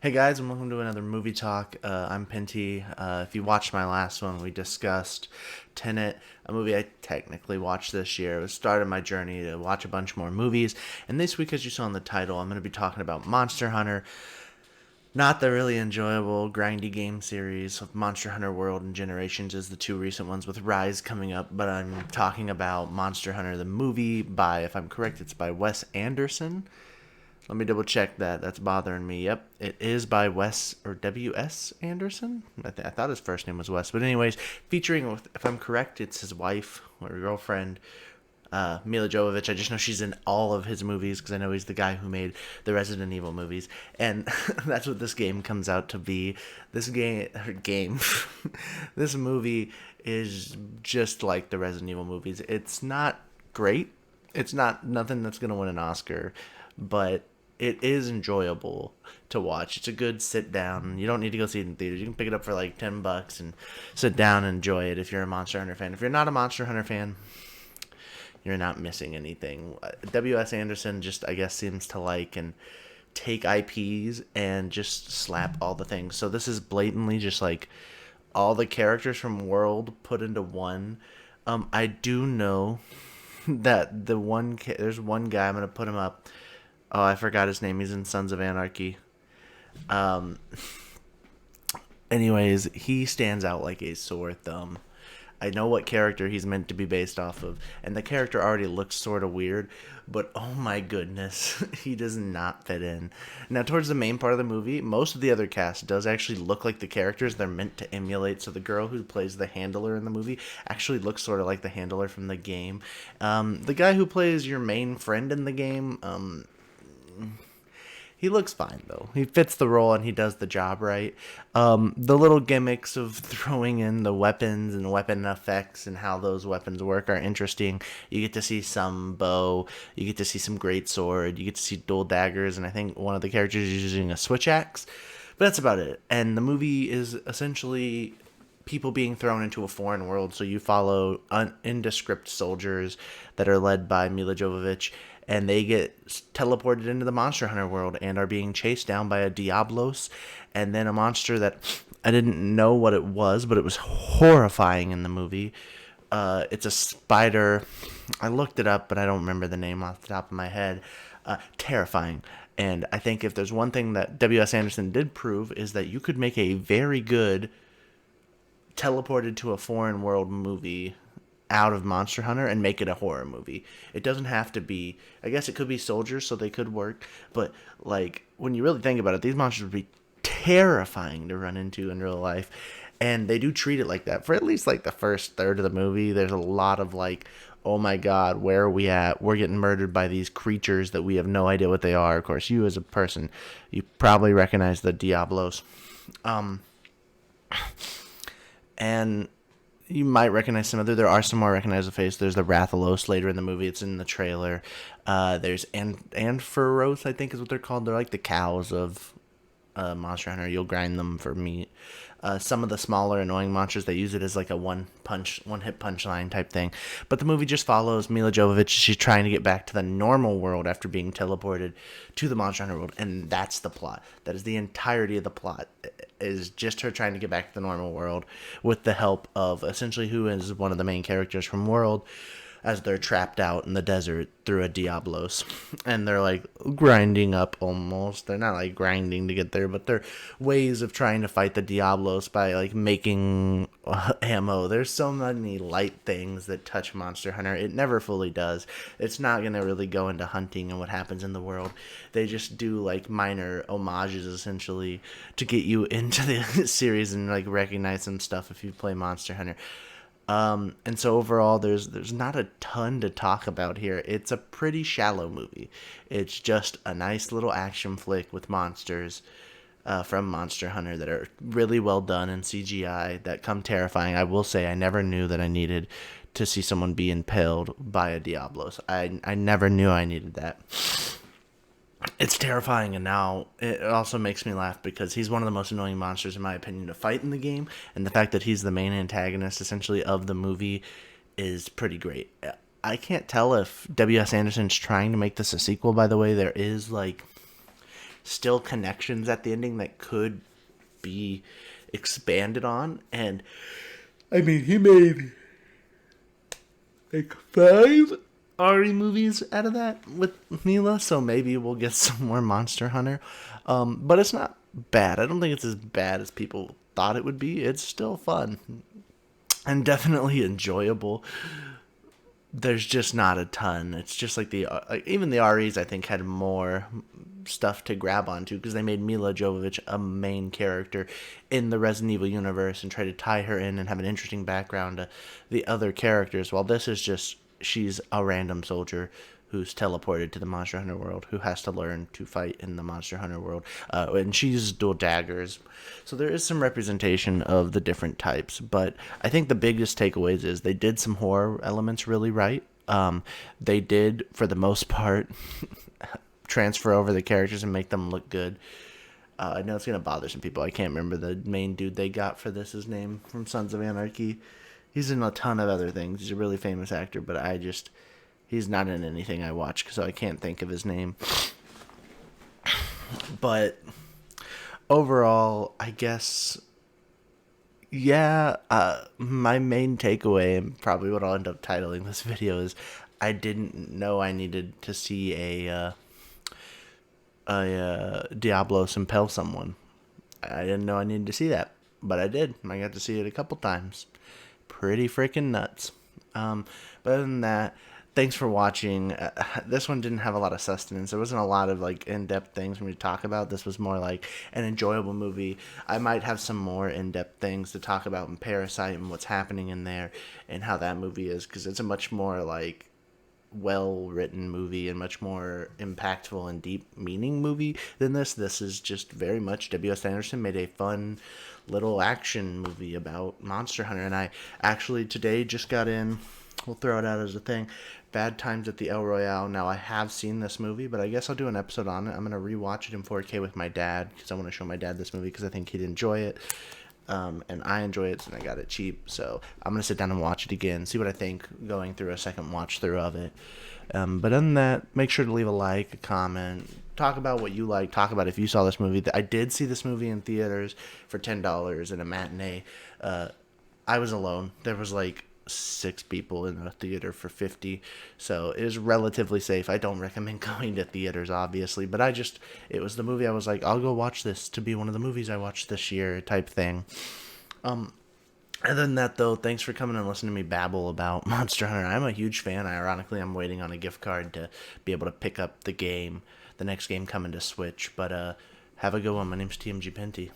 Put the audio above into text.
Hey guys, and welcome to another movie talk. I'm Penty. If you watched my last one, we discussed Tenet, a movie I technically watched this year. It was started my journey to watch a bunch more movies. And this week, as you saw in the title, I'm going to be talking about Monster Hunter. Not the really enjoyable, grindy game series of Monster Hunter World and Generations as the two recent ones with Rise coming up, but I'm talking about Monster Hunter the movie by, if I'm correct, it's by Wes Anderson. Let me double check that. That's bothering me. Yep, it is by Wes or W.S. Anderson. I thought his first name was Wes. But anyways, featuring, if I'm correct, it's his wife or girlfriend, Mila Jovovich. I just know she's in all of his movies because I know he's the guy who made the Resident Evil movies, and that's what this game comes out to be. This game, this movie is just like the Resident Evil movies. It's not great. It's not nothing that's gonna win an Oscar, but it is enjoyable to watch. It's a good sit down. You don't need to go see it in theaters. You can pick it up for like $10 and sit down and enjoy it if you're a Monster Hunter fan. If you're not a Monster Hunter fan, you're not missing anything. W.S. Anderson just, I guess, seems to like and take IPs and just slap all the things. So this is blatantly just like all the characters from World put into one. I do know that there's one guy, I'm gonna put him up. Oh, I forgot his name. He's in Sons of Anarchy. Um, Anyways, he stands out like a sore thumb. I know what character he's meant to be based off of, and the character already looks sort of weird, but oh my goodness, he does not fit in. Now, towards the main part of the movie, most of the other cast does actually look like the characters they're meant to emulate. So the girl who plays the handler in the movie actually looks sort of like the handler from the game. The guy who plays your main friend in the game, he looks fine though. He fits the role and he does the job right. The little gimmicks of throwing in the weapons and weapon effects and how those weapons work are interesting. You get to see some bow, you get to see some great sword, you get to see dual daggers, and I think one of the characters is using a switch axe. But that's about it. And the movie is essentially people being thrown into a foreign world. So you follow indescript soldiers that are led by Mila Jovovich, and they get teleported into the Monster Hunter world and are being chased down by a Diablos, and then a monster that I didn't know what it was, but it was horrifying in the movie. It's a spider. I looked it up, but I don't remember the name off the top of my head. Terrifying. And I think if there's one thing that W.S. Anderson did prove is that you could make a very good teleported to a foreign world movie out of Monster Hunter and make it a horror movie. It doesn't have to be, I guess it could be soldiers so they could work, but like when you really think about it, these monsters would be terrifying to run into in real life. And they do treat it like that for at least like the first third of the movie. There's a lot of like, oh my god, where are we at? We're getting murdered by these creatures that we have no idea what they are. Of course, you as a person, you probably recognize the Diablos. Um, and you might recognize some other. There are some more recognizable faces. There's the Rathalos later in the movie. It's in the trailer. There's Ampharos, I think is what they're called. They're like the cows of Monster Hunter. You'll grind them for meat. Some of the smaller annoying monsters, they use it as like a one hit punchline type thing. But the movie just follows Mila Jovovich. She's trying to get back to the normal world after being teleported to the Monster Hunter world, and that's the plot. That is the entirety of the plot. Is just her trying to get back to the normal world with the help of essentially who is one of the main characters from World, as they're trapped out in the desert through a Diablos. And they're like grinding up almost. They're not like grinding to get there, but they're ways of trying to fight the Diablos by like making ammo. There's so many light things that touch Monster Hunter. It never fully does. It's not going to really go into hunting and what happens in the world. They just do like minor homages essentially to get you into the series and like recognize some stuff if you play Monster Hunter. And so overall, there's not a ton to talk about here. It's a pretty shallow movie. It's just a nice little action flick with monsters from Monster Hunter that are really well done in CGI that come terrifying. I will say I never knew that I needed to see someone be impaled by a Diablos. I never knew I needed that. It's terrifying, and now it also makes me laugh because he's one of the most annoying monsters, in my opinion, to fight in the game, and the fact that he's the main antagonist, essentially, of the movie is pretty great. I can't tell if W.S. Anderson's trying to make this a sequel, by the way. There is, like, still connections at the ending that could be expanded on. And I mean, he made like 5 Ari movies out of that with Mila, so maybe we'll get some more Monster Hunter. But it's not bad. I don't think it's as bad as people thought it would be. It's still fun and definitely enjoyable. There's just not a ton. It's just like even the REs I think had more stuff to grab onto because they made Mila Jovovich a main character in the Resident Evil universe and tried to tie her in and have an interesting background to the other characters. While this is just she's a random soldier who's teleported to the Monster Hunter world, who has to learn to fight in the Monster Hunter world, and she uses dual daggers. So there is some representation of the different types, but I think the biggest takeaways is they did some horror elements really right. They did, for the most part, transfer over the characters and make them look good. I know it's going to bother some people. I can't remember the main dude they got for this, his name, from Sons of Anarchy. He's in a ton of other things. He's a really famous actor, but he's not in anything I watch, so I can't think of his name. But overall, I guess, yeah, my main takeaway, and probably what I'll end up titling this video, is I didn't know I needed to see a Diablos impale someone. I didn't know I needed to see that, but I did. I got to see it a couple times. Pretty freaking nuts. But other than that, thanks for watching. This one didn't have a lot of sustenance. There wasn't a lot of like in-depth things for me to talk about. This was more like an enjoyable movie. I might have some more in-depth things to talk about in Parasite and what's happening in there and how that movie is, because it's a much more like well-written movie and much more impactful and deep meaning movie than this. This is just very much W.S. Anderson made a fun little action movie about Monster Hunter, and I actually today just got in, we'll throw it out as a thing, Bad Times at the El Royale. Now, I have seen this movie, but I guess I'll do an episode on it. I'm going to rewatch it in 4K with my dad because I want to show my dad this movie because I think he'd enjoy it. And I enjoy it, and I got it cheap, so I'm going to sit down and watch it again, see what I think going through a second watch through of it. But other than that, make sure to leave a like, a comment, talk about what you like, talk about if you saw this movie. I did see this movie in theaters for $10 in a matinee. I was alone. There was like 6 people in a theater for 50, so it is relatively safe. I don't recommend going to theaters, obviously, but it was the movie I was like, I'll go watch this to be one of the movies I watched this year type thing. Other than that, though, thanks for coming and listening to me babble about Monster Hunter. I'm a huge fan. Ironically, I'm waiting on a gift card to be able to pick up the next game coming to Switch. But have a good one. My name's TMG Penty.